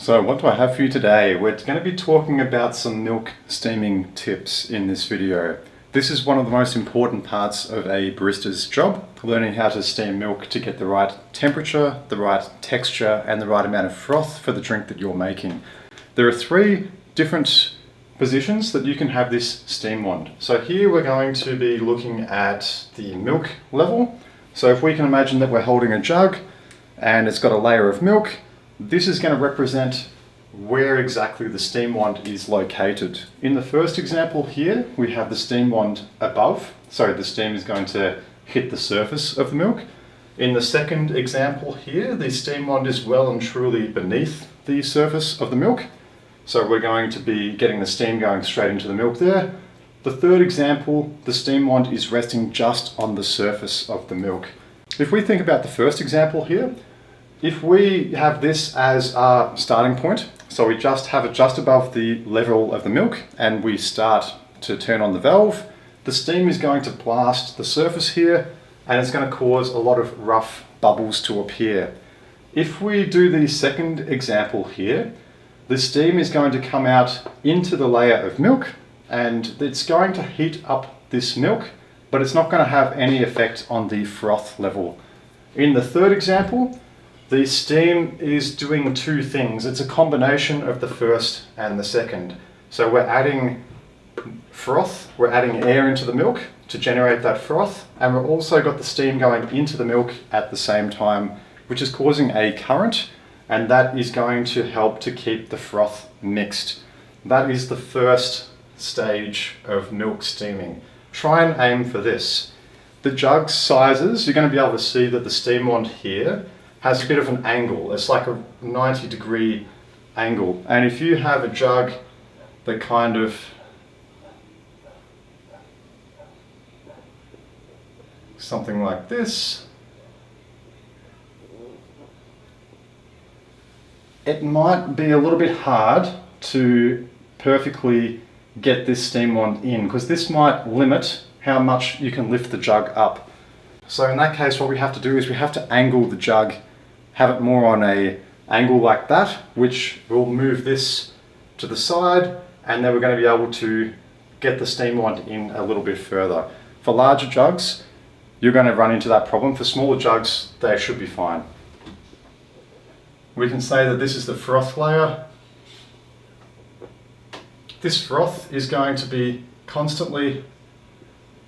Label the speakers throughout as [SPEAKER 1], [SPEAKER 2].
[SPEAKER 1] So what do I have for you today? We're going to be talking about some milk steaming tips in this video. This is one of the most important parts of a barista's job, learning how to steam milk to get the right temperature, the right texture, and the right amount of froth for the drink that you're making. There are three different positions that you can have this steam wand. So here we're going to be looking at the milk level. So if we can imagine that we're holding a jug and it's got a layer of milk, this is going to represent where exactly the steam wand is located. In the first example here, we have the steam wand above, so the steam is going to hit the surface of the milk. In the second example here, the steam wand is well and truly beneath the surface of the milk, so we're going to be getting the steam going straight into the milk there. The third example, the steam wand is resting just on the surface of the milk. If we think about the first example here, if we have this as our starting point, so we just have it just above the level of the milk and we start to turn on the valve, the steam is going to blast the surface here and it's going to cause a lot of rough bubbles to appear. If we do the second example here, the steam is going to come out into the layer of milk and it's going to heat up this milk, but it's not going to have any effect on the froth level. In the third example, the steam is doing two things. It's a combination of the first and the second. So we're adding froth, we're adding air into the milk to generate that froth, and we've also got the steam going into the milk at the same time, which is causing a current, and that is going to help to keep the froth mixed. That is the first stage of milk steaming. Try and aim for this. The jug sizes, you're going to be able to see that the steam wand here has a bit of an angle. It's like a 90-degree angle. And if you have a jug that kind of something like this, it might be a little bit hard to perfectly get this steam wand in, because this might limit how much you can lift the jug up. So in that case, what we have to do is we have to angle the jug, have it more on a angle like that, which will move this to the side, and then we're going to be able to get the steam wand in a little bit further. For larger jugs, you're going to run into that problem. For smaller jugs, they should be fine. We can say that this is the froth layer. This froth is going to be constantly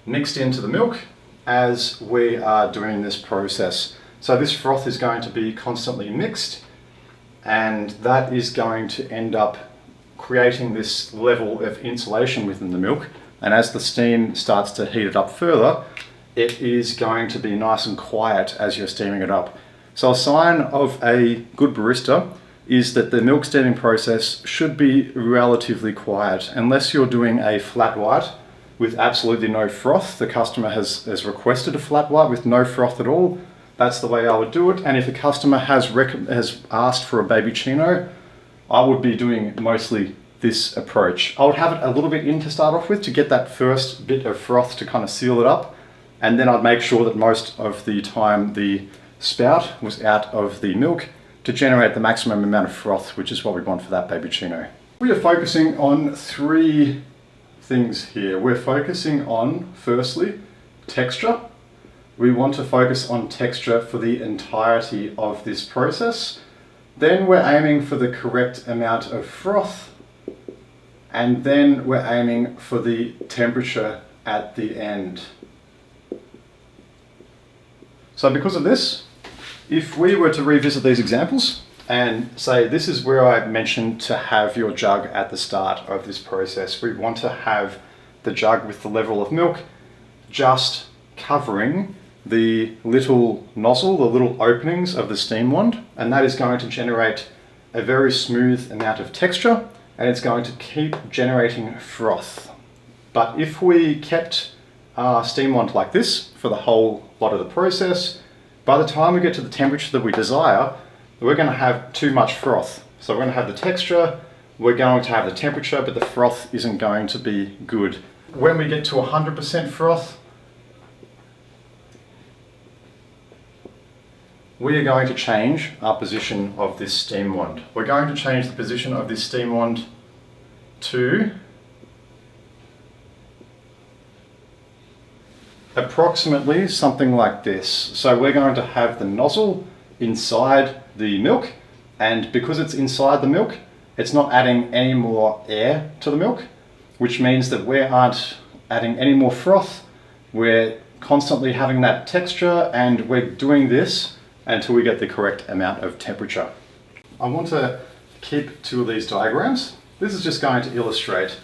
[SPEAKER 1] mixed into the milk as we are doing this process. So this froth is going to be constantly mixed, and that is going to end up creating this level of insulation within the milk. And as the steam starts to heat it up further, it is going to be nice and quiet as you're steaming it up. So a sign of a good barista is that the milk steaming process should be relatively quiet, unless you're doing a flat white with absolutely no froth. The customer has requested a flat white with no froth at all. That's the way I would do it. And if a customer has asked for a babychino, I would be doing mostly this approach. I would have it a little bit in to start off with to get that first bit of froth to kind of seal it up. And then I'd make sure that most of the time the spout was out of the milk to generate the maximum amount of froth, which is what we want for that babychino. We are focusing on three things here. We're focusing on, firstly, texture. We want to focus on texture for the entirety of this process. Then we're aiming for the correct amount of froth. And then we're aiming for the temperature at the end. So because of this, if we were to revisit these examples and say this is where I mentioned to have your jug at the start of this process, we want to have the jug with the level of milk just covering the little nozzle, the little openings of the steam wand, and that is going to generate a very smooth amount of texture, and it's going to keep generating froth. But if we kept our steam wand like this for the whole lot of the process, by the time we get to the temperature that we desire, we're going to have too much froth. So we're going to have the texture, we're going to have the temperature, but the froth isn't going to be good. When we get to 100% froth, we are going to change our position of this steam wand. We're going to change the position of this steam wand to approximately something like this. So we're going to have the nozzle inside the milk, and because it's inside the milk, it's not adding any more air to the milk, which means that we aren't adding any more froth. We're constantly having that texture, and we're doing this until we get the correct amount of temperature. I want to keep two of these diagrams. This is just going to illustrate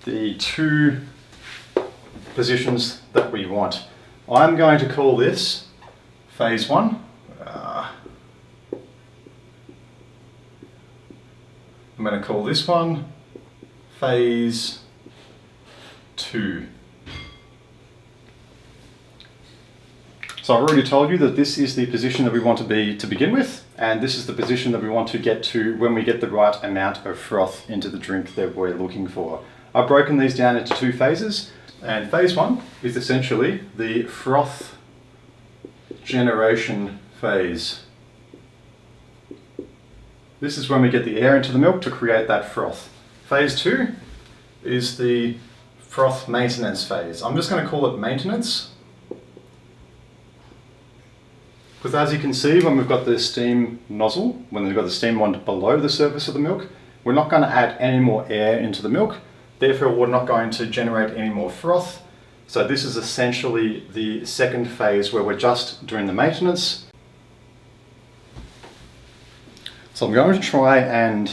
[SPEAKER 1] the two positions that we want. I'm going to call this phase 1. I'm going to call this one phase 2. So I've already told you that this is the position that we want to be to begin with, and this is the position that we want to get to when we get the right amount of froth into the drink that we're looking for. I've broken these down into 2 phases, and phase 1 is essentially the froth generation phase. This is when we get the air into the milk to create that froth. Phase 2 is the froth maintenance phase. I'm just going to call it maintenance, because as you can see, when we've got the steam nozzle, when we've got the steam wand below the surface of the milk, we're not going to add any more air into the milk. Therefore, we're not going to generate any more froth. So this is essentially the second phase where we're just doing the maintenance. So I'm going to try and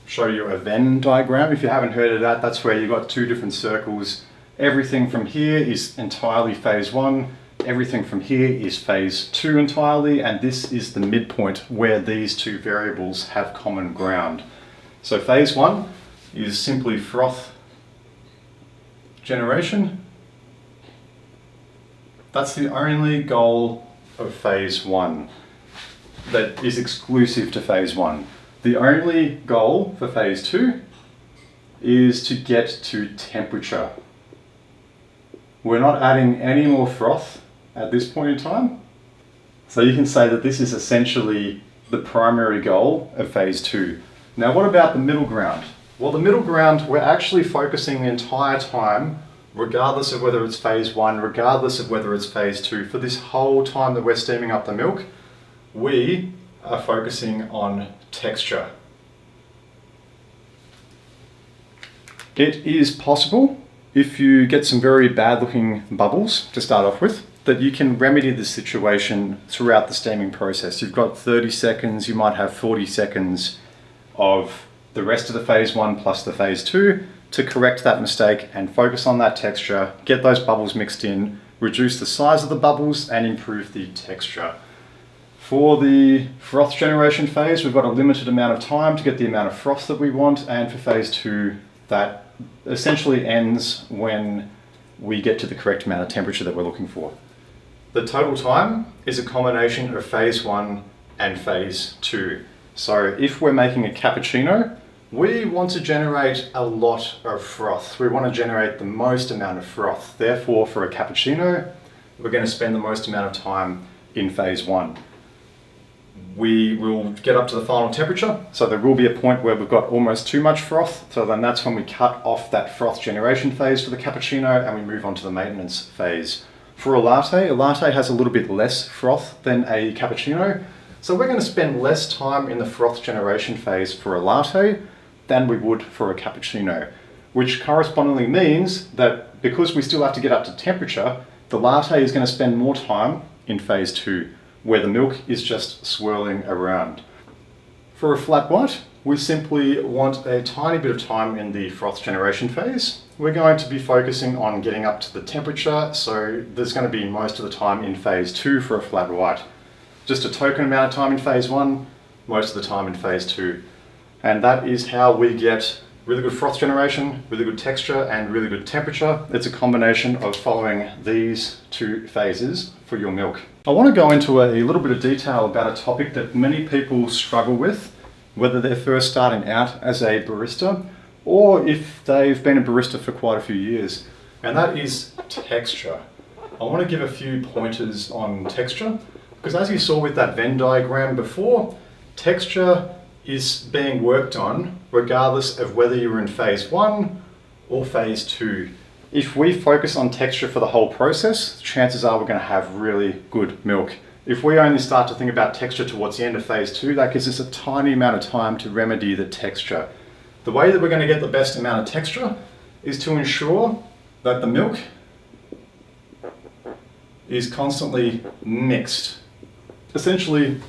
[SPEAKER 1] show you a Venn diagram. If you haven't heard of that, that's where you've got 2 different circles. Everything from here is entirely phase 1. Everything from here is phase 2 entirely, and this is the midpoint where these 2 variables have common ground. So phase 1 is simply froth generation. That's the only goal of phase 1 that is exclusive to phase 1. The only goal for phase 2 is to get to temperature. We're not adding any more froth at this point in time. So you can say that this is essentially the primary goal of phase 2. Now what about the middle ground? Well, the middle ground, we're actually focusing the entire time, regardless of whether it's phase 1, regardless of whether it's phase 2, for this whole time that we're steaming up the milk, we are focusing on texture. It is possible, if you get some very bad looking bubbles to start off with, that you can remedy this situation throughout the steaming process. You've got 30 seconds, you might have 40 seconds of the rest of the phase 1 plus the phase 2 to correct that mistake and focus on that texture, get those bubbles mixed in, reduce the size of the bubbles and improve the texture. For the froth generation phase, we've got a limited amount of time to get the amount of froth that we want, and for phase 2, that essentially ends when we get to the correct amount of temperature that we're looking for. The total time is a combination of phase 1 and phase 2. So if we're making a cappuccino, we want to generate a lot of froth. We want to generate the most amount of froth. Therefore, for a cappuccino, we're going to spend the most amount of time in phase 1. We will get up to the final temperature, so there will be a point where we've got almost too much froth, so then that's when we cut off that froth generation phase for the cappuccino and we move on to the maintenance phase. For a latte has a little bit less froth than a cappuccino, so we're going to spend less time in the froth generation phase for a latte than we would for a cappuccino, which correspondingly means that because we still have to get up to temperature, the latte is going to spend more time in phase 2, where the milk is just swirling around. For a flat white, we simply want a tiny bit of time in the froth generation phase. We're going to be focusing on getting up to the temperature, so there's going to be most of the time in phase 2 for a flat white. Just a token amount of time in phase 1, most of the time in phase 2. And that is how we get really good froth generation, really good texture, and really good temperature. It's a combination of following these 2 phases for your milk. I want to go into a little bit of detail about a topic that many people struggle with, whether they're first starting out as a barista or if they've been a barista for quite a few years, and that is texture. I want to give a few pointers on texture, Because as you saw with that Venn diagram before, texture is being worked on regardless of whether you're in phase 1 or phase 2. If we focus on texture for the whole process, chances are we're going to have really good milk. If we only start to think about texture towards the end of phase 2, that gives us a tiny amount of time to remedy the texture. The way that we're going to get the best amount of texture is to ensure that the milk is constantly mixed. Essentially,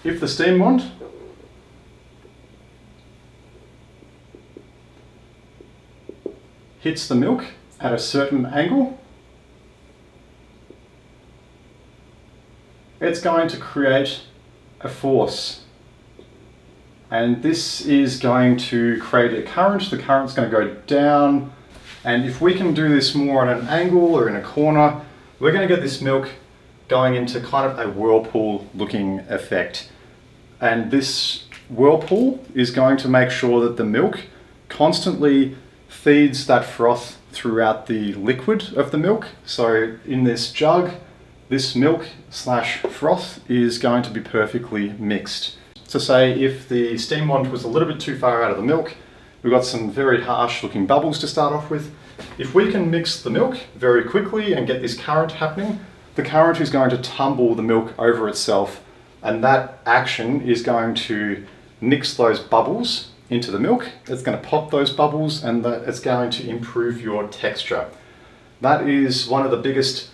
[SPEAKER 1] if the steam wand hits the milk at a certain angle, it's going to create a force. And this is going to create a current. The current's going to go down. And if we can do this more at an angle or in a corner, we're going to get this milk going into kind of a whirlpool looking effect. And this whirlpool is going to make sure that the milk constantly feeds that froth throughout the liquid of the milk. So in this jug, this milk slash froth is going to be perfectly mixed. So say if the steam wand was a little bit too far out of the milk, we've got some very harsh looking bubbles to start off with. If we can mix the milk very quickly and get this current happening, the current is going to tumble the milk over itself, and that action is going to mix those bubbles into the milk. It's going to pop those bubbles, and it's going to improve your texture. That is one of the biggest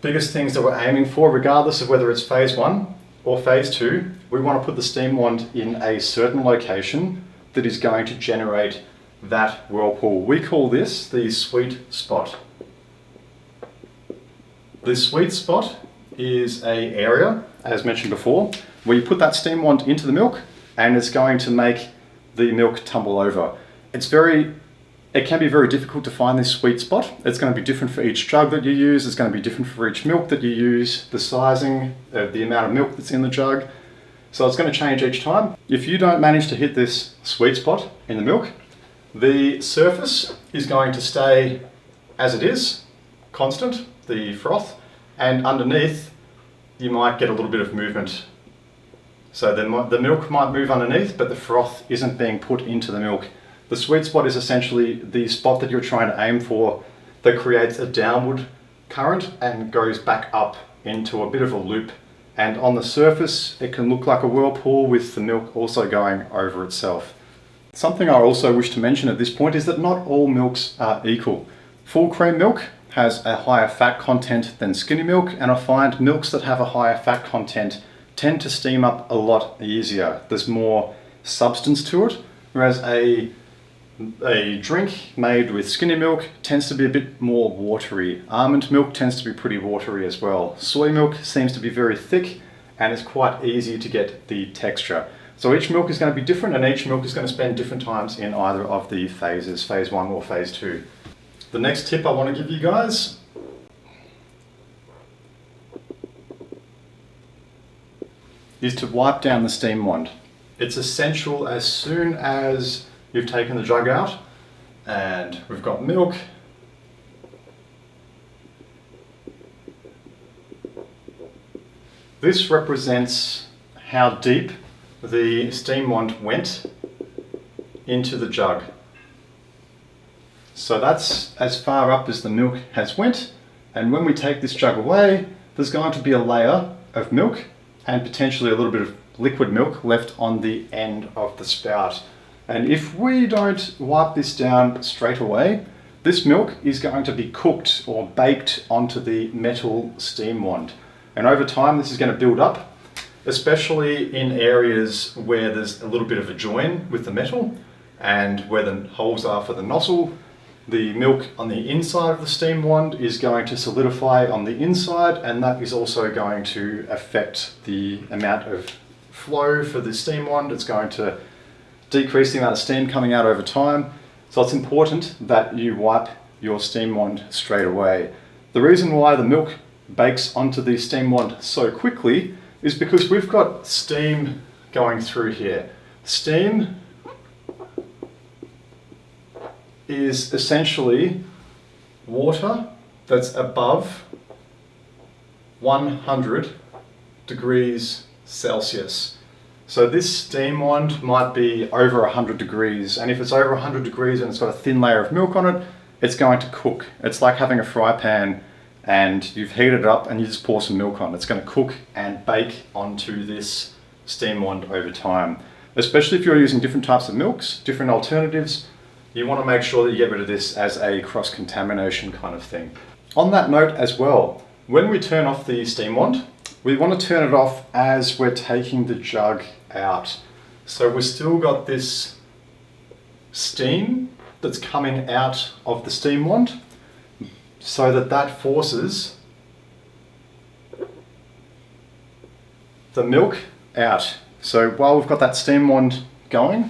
[SPEAKER 1] things that we're aiming for, regardless of whether it's phase 1 or phase 2. We want to put the steam wand in a certain location that is going to generate that whirlpool. We call this the sweet spot. The sweet spot is an area, as mentioned before, where you put that steam wand into the milk and it's going to make the milk tumble over. It can be very difficult to find this sweet spot. It's going to be different for each jug that you use. It's going to be different for each milk that you use, the sizing, the amount of milk that's in the jug. So it's going to change each time. If you don't manage to hit this sweet spot in the milk, the surface is going to stay as it is, constant, the froth, and underneath you might get a little bit of movement. So the milk might move underneath, but the froth isn't being put into the milk. The sweet spot is essentially the spot that you're trying to aim for that creates a downward current and goes back up into a bit of a loop. And on the surface, it can look like a whirlpool with the milk also going over itself. Something I also wish to mention at this point is that not all milks are equal. Full cream milk has a higher fat content than skinny milk, and I find milks that have a higher fat content tend to steam up a lot easier. There's more substance to it, whereas a drink made with skinny milk tends to be a bit more watery. Almond milk tends to be pretty watery as well. Soy milk seems to be very thick and it's quite easy to get the texture. So each milk is going to be different, and each milk is going to spend different times in either of the phases, phase 1 or phase 2. The next tip I want to give you guys is to wipe down the steam wand. It's essential as soon as you've taken the jug out and we've got milk. This represents how deep the steam wand went into the jug. So that's as far up as the milk has went, and when we take this jug away, there's going to be a layer of milk and potentially a little bit of liquid milk left on the end of the spout. And if we don't wipe this down straight away, this milk is going to be cooked or baked onto the metal steam wand. And over time, this is going to build up, especially in areas where there's a little bit of a join with the metal and where the holes are for the nozzle. The milk on the inside of the steam wand is going to solidify on the inside, and that is also going to affect the amount of flow for the steam wand. It's going to decrease the amount of steam coming out over time. So it's important that you wipe your steam wand straight away. The reason why the milk bakes onto the steam wand so quickly is because we've got steam going through here. Steam is essentially water that's above 100 degrees Celsius. So this steam wand might be over 100 degrees, and if it's over 100 degrees and it's got a thin layer of milk on it, it's going to cook. It's like having a fry pan and you've heated it up and you just pour some milk on. It's going to cook and bake onto this steam wand over time. Especially if you're using different types of milks, different alternatives, you want to make sure that you get rid of this as a cross-contamination kind of thing. On that note as well, when we turn off the steam wand, we want to turn it off as we're taking the jug out. So we've still got this steam that's coming out of the steam wand, so that forces the milk out. So while we've got that steam wand going,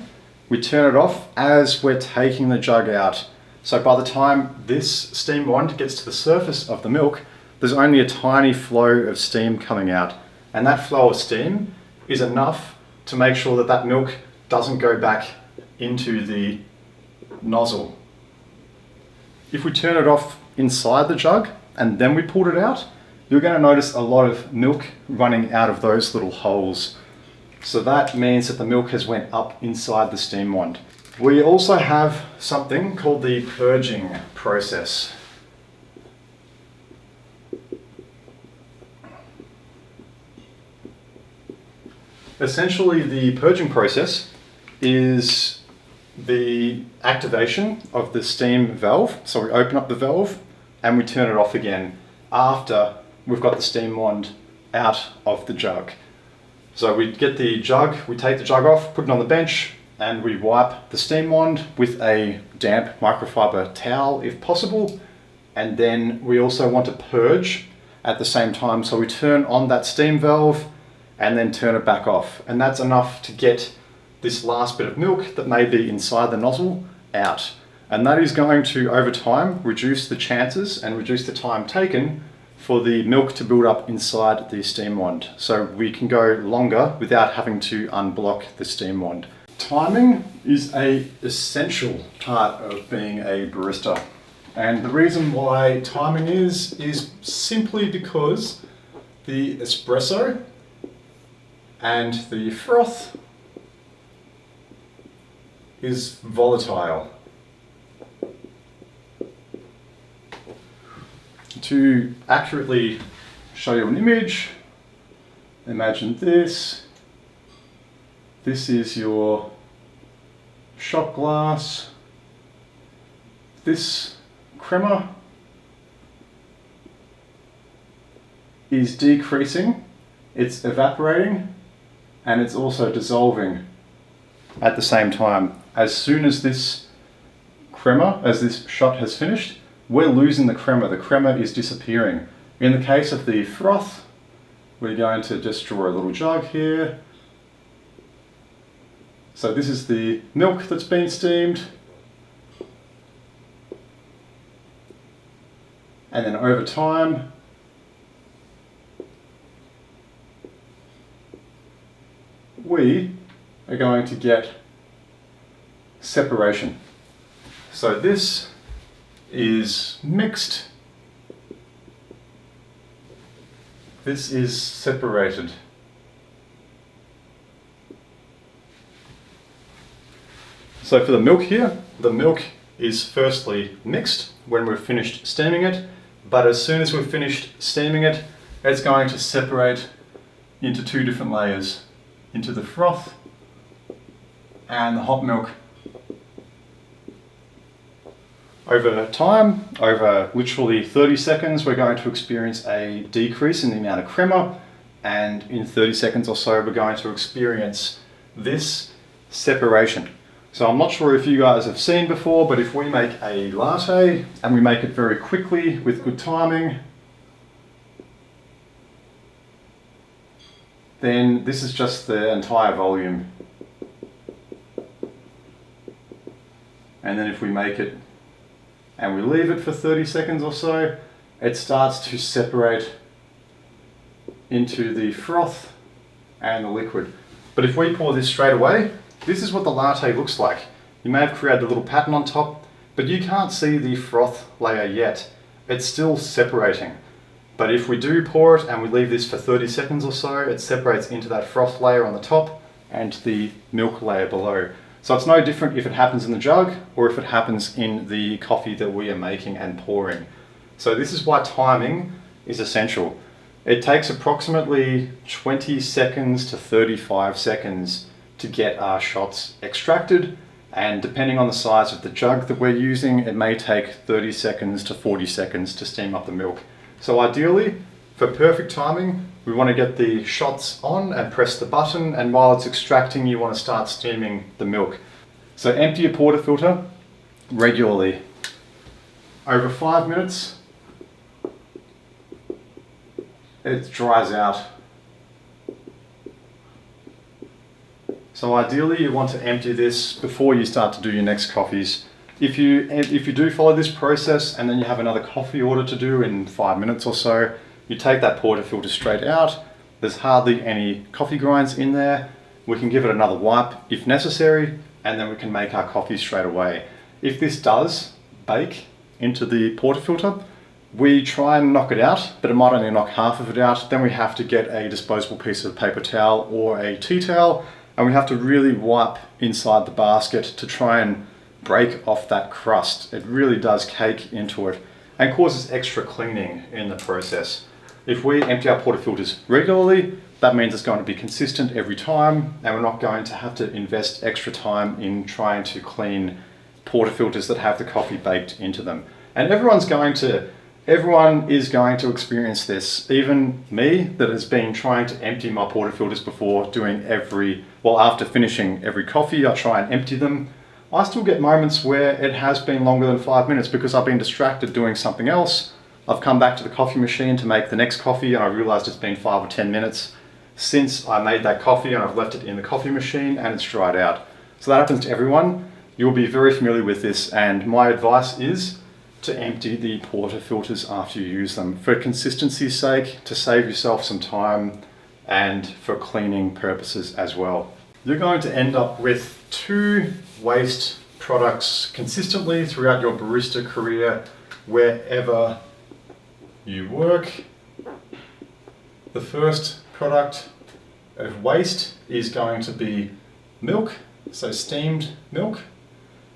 [SPEAKER 1] we turn it off as we're taking the jug out. So by the time this steam wand gets to the surface of the milk, there's only a tiny flow of steam coming out. And that flow of steam is enough to make sure that that milk doesn't go back into the nozzle. If we turn it off inside the jug and then we pulled it out, you're going to notice a lot of milk running out of those little holes. So that means that the milk has went up inside the steam wand. We also have something called the purging process. Essentially, the purging process is the activation of the steam valve. So we open up the valve and we turn it off again after we've got the steam wand out of the jug. So we get the jug, we take the jug off, put it on the bench, and we wipe the steam wand with a damp microfiber towel if possible. And then we also want to purge at the same time. So we turn on that steam valve and then turn it back off. And that's enough to get this last bit of milk that may be inside the nozzle out. And that is going to, over time, reduce the chances and reduce the time taken for the milk to build up inside the steam wand. So we can go longer without having to unblock the steam wand. Timing is an essential part of being a barista. And the reason why timing is simply because the espresso and the froth is volatile. To accurately show you an image, imagine this. This is your shot glass. This crema is decreasing, it's evaporating, and it's also dissolving at the same time. As soon as this crema, as this shot has finished, we're losing the crema. The crema is disappearing. In the case of the froth, we're going to just draw a little jug here. So this is the milk that's been steamed. And then over time, we are going to get separation. So this is mixed. This is separated. So for the milk here, the milk is firstly mixed when we've finished steaming it, but as soon as we've finished steaming it, it's going to separate into two different layers, into the froth and the hot milk. Over time, over literally 30 seconds, we're going to experience a decrease in the amount of crema, and in 30 seconds or so, we're going to experience this separation. So I'm not sure if you guys have seen before, but if we make a latte and we make it very quickly with good timing, then this is just the entire volume. And then if we make it and we leave it for 30 seconds or so, it starts to separate into the froth and the liquid. But if we pour this straight away, this is what the latte looks like. You may have created a little pattern on top, but you can't see the froth layer yet. It's still separating. But if we do pour it and we leave this for 30 seconds or so, it separates into that froth layer on the top and the milk layer below. So it's no different if it happens in the jug or if it happens in the coffee that we are making and pouring. So this is why timing is essential. It takes approximately 20 seconds to 35 seconds to get our shots extracted, and depending on the size of the jug that we're using, it may take 30 seconds to 40 seconds to steam up the milk. So ideally, for perfect timing, we want to get the shots on and press the button, and while it's extracting, you want to start steaming the milk. So empty your portafilter regularly. Over 5 minutes, it dries out. So ideally, you want to empty this before you start to do your next coffees. If you do follow this process and then you have another coffee order to do in 5 minutes or so, you take that portafilter straight out. There's hardly any coffee grinds in there. We can give it another wipe if necessary, and then we can make our coffee straight away. If this does bake into the portafilter, we try and knock it out, but it might only knock half of it out. Then we have to get a disposable piece of paper towel or a tea towel, and we have to really wipe inside the basket to try and break off that crust. It really does cake into it and causes extra cleaning in the process. If we empty our portafilters regularly, that means it's going to be consistent every time, and we're not going to have to invest extra time in trying to clean portafilters that have the coffee baked into them. And everyone is going to experience this. Even me, that has been trying to empty my portafilters before doing after finishing every coffee, I try and empty them. I still get moments where it has been longer than 5 minutes because I've been distracted doing something else. I've come back to the coffee machine to make the next coffee and I realized it's been 5 or 10 minutes since I made that coffee, and I've left it in the coffee machine and it's dried out. So that happens to everyone. You'll be very familiar with this, and my advice is to empty the portafilters after you use them for consistency's sake, to save yourself some time, and for cleaning purposes as well. You're going to end up with 2 waste products consistently throughout your barista career wherever you work. The first product of waste is going to be milk, so steamed milk.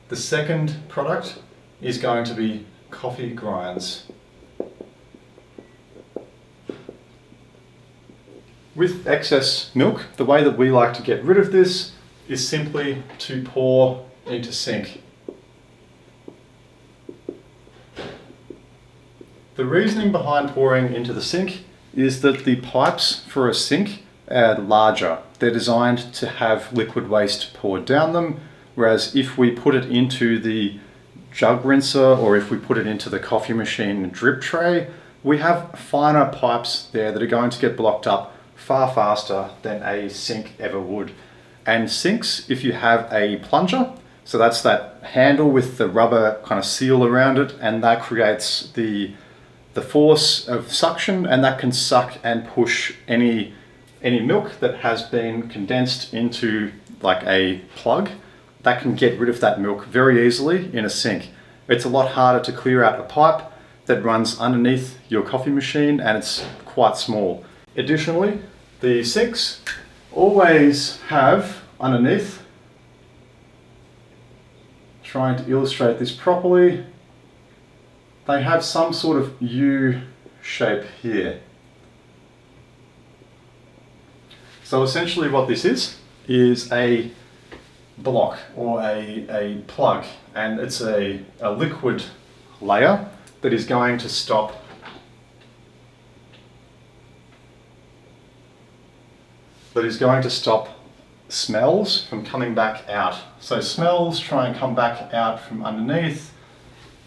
[SPEAKER 1] The second product is going to be coffee grinds. With excess milk, the way that we like to get rid of this is simply to pour into sink. The reasoning behind pouring into the sink is that the pipes for a sink are larger. They're designed to have liquid waste poured down them, whereas if we put it into the jug rinser or if we put it into the coffee machine drip tray, we have finer pipes there that are going to get blocked up far faster than a sink ever would. And sinks, if you have a plunger, so that's that handle with the rubber kind of seal around it, and that creates the force of suction, and that can suck and push any milk that has been condensed into like a plug. That can get rid of that milk very easily in a sink. It's a lot harder to clear out a pipe that runs underneath your coffee machine, and it's quite small. Additionally, the sinks always have underneath, trying to illustrate this properly, they have some sort of U shape here. So essentially what this is a block or a plug, and it's a liquid layer that is going to stop smells from coming back out. So smells try and come back out from underneath,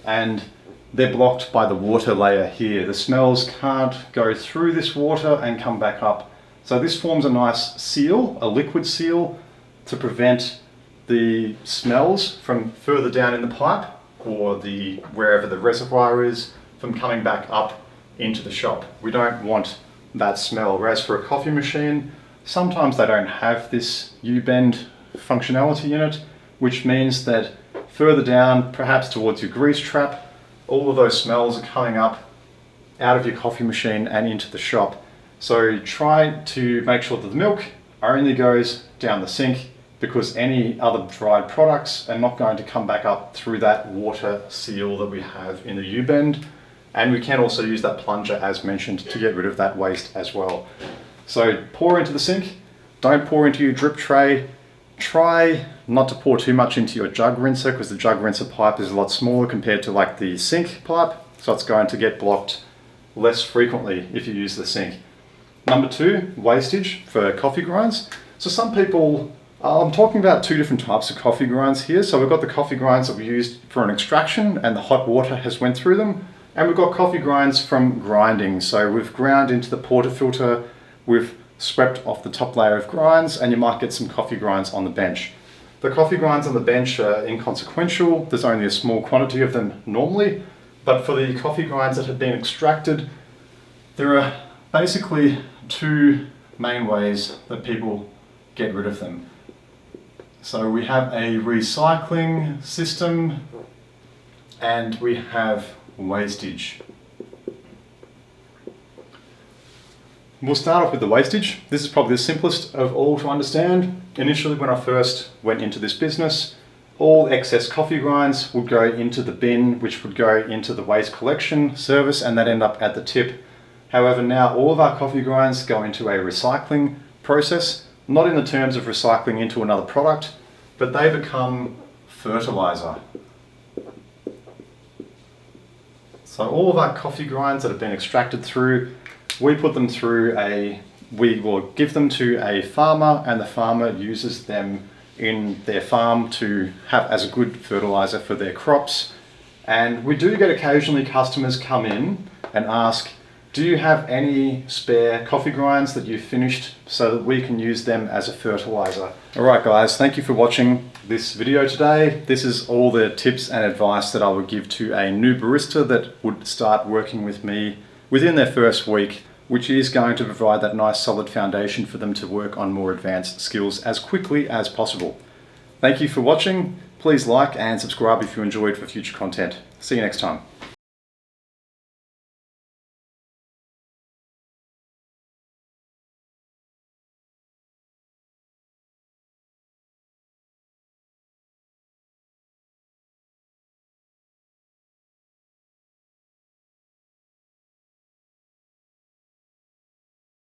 [SPEAKER 1] and they're blocked by the water layer here. The smells can't go through this water and come back up. So this forms a nice seal, a liquid seal, to prevent the smells from further down in the pipe or wherever the reservoir is from coming back up into the shop. We don't want that smell. Whereas for a coffee machine, sometimes they don't have this U-bend functionality in it, which means that further down, perhaps towards your grease trap, all of those smells are coming up out of your coffee machine and into the shop. So try to make sure that the milk only goes down the sink, because any other dried products are not going to come back up through that water seal that we have in the U-bend. And we can also use that plunger as mentioned to get rid of that waste as well. So pour into the sink, don't pour into your drip tray. Try not to pour too much into your jug rinser, because the jug rinser pipe is a lot smaller compared to like the sink pipe. So it's going to get blocked less frequently if you use the sink. Number 2, wastage for coffee grinds. So some people, I'm talking about 2 different types of coffee grinds here. So we've got the coffee grinds that we used for an extraction and the hot water has went through them. And we've got coffee grinds from grinding. So we've ground into the portafilter, we've swept off the top layer of grinds, and you might get some coffee grinds on the bench. The coffee grinds on the bench are inconsequential. There's only a small quantity of them normally. But for the coffee grinds that have been extracted, there are basically 2 main ways that people get rid of them. So we have a recycling system and we have wastage. We'll start off with the wastage. This is probably the simplest of all to understand. Initially, when I first went into this business, all excess coffee grinds would go into the bin, which would go into the waste collection service, and that end up at the tip. However, now all of our coffee grinds go into a recycling process, not in the terms of recycling into another product, but they become fertilizer. So all of our coffee grinds that have been extracted through, we put them through we will give them to a farmer, and the farmer uses them in their farm to have as a good fertilizer for their crops. And we do get occasionally customers come in and ask, do you have any spare coffee grinds that you've finished so that we can use them as a fertilizer? Alright guys, thank you for watching this video today. This is all the tips and advice that I would give to a new barista that would start working with me within their first week, which is going to provide that nice solid foundation for them to work on more advanced skills as quickly as possible. Thank you for watching. Please like and subscribe if you enjoyed for future content. See you next time.